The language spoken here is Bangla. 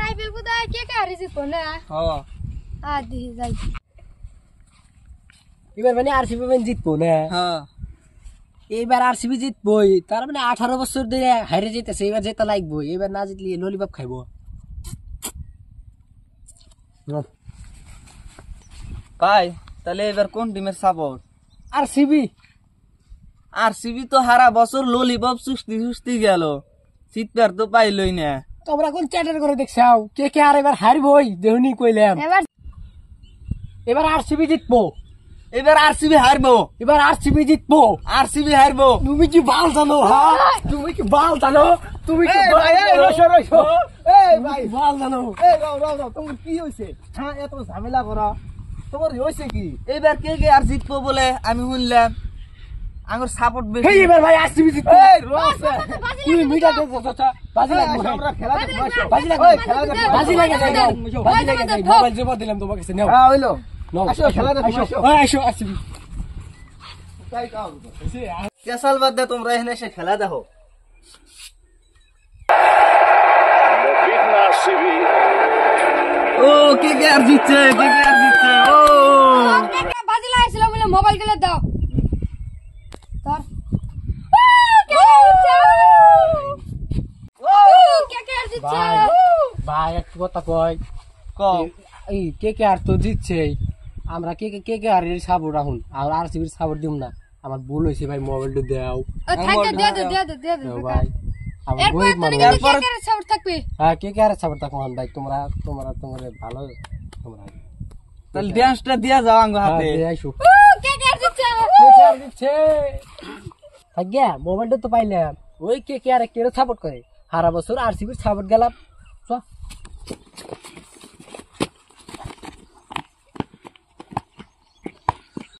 আইপিএল কোথায় কে কে হারিয়ে জিতবো না হ্যাঁ আদি যাই এবার মানে আরসিবি মানে জিতবো না হ্যাঁ এবার আরসিবি জিতবই তার মানে 18 বছর ধরে হারিয়ে যেতেছে এবার জেতা লাগবো এবার না জিতলে ললিপপ খাইবো ভাই তাহলে এবার কোন টিমের সাপোর্ট আরসিবি আরসিবি তো হারা বছর ললিপপ সুস্তি সুস্তি গেল চিৎকার তো পাইলই না তোমরা কোন চ্যাটার করে দেখছাও কে কে আর এবার হারবই দেহনি কইলাম এবার এবার আরসিবি জিতবো এবার আরসিবি হারবো এবার আরসিবি জিতবো আরসিবি হারবো তুমি কি বাল জানো হ্যাঁ তুমি কি বাল জানো তুমি কি বাল বাল জানো তোমার কি হয়েছে হ্যাঁ এত ঝামেলা করা তোমার হয়েছে কি এবার কে কে আর জিতবো বলে আমি শুনলাম আমার সাপোর্ট বেশি এই এবার ভাই আরসিবি জিতবো তুই মিটা দে চাচা বাজি লাগবে আমরা খেলা দেখব বাজি লাগবে বাজি লাগে যাও বাজি লাগে যাও মোবাইল জমা দিলাম তোমার কাছে নাও হ্যাঁ হইলো নাও আসো খেলা দেখব আসো আসো আরসিবি তাই কাও কেসাল বাদ দে তোমরা এখানে এসে খেলা দেখো ও কে কে আর জিতছে ও বাজি লাগাইছিল বলে মোবাইল গেলে দাও তোর কে কে আর জিতছে ভাই একটু কথা কই কও এই কে কে আর তো জিতছে আমরা কে কে আর এর সাপোর্ট রাখুন আর আরসিবির সাপোর্ট দিম না আমার ভুল হইছে ভাই মোবাইলটা দাও থাকে দে ভাই আমার এরপর গরিব তোর মানুষ কে কে সাপোর্ট থাকবে হ্যাঁ কে কে আর সাপোর্ট রাখুন ভাই তোমরা ভালো তোমরা তাহলে ড্যান্সটা দিয়া যাও আঙ্গ হাতে আইসো কে কে আর জিতছে কে কে আর জিতছে আজ্ঞা মোবাইলটা তো পাইলাম ওই কে কে আর সাপোর্ট করে সারা বছর আরসিবির সাপোর্ট গেলাম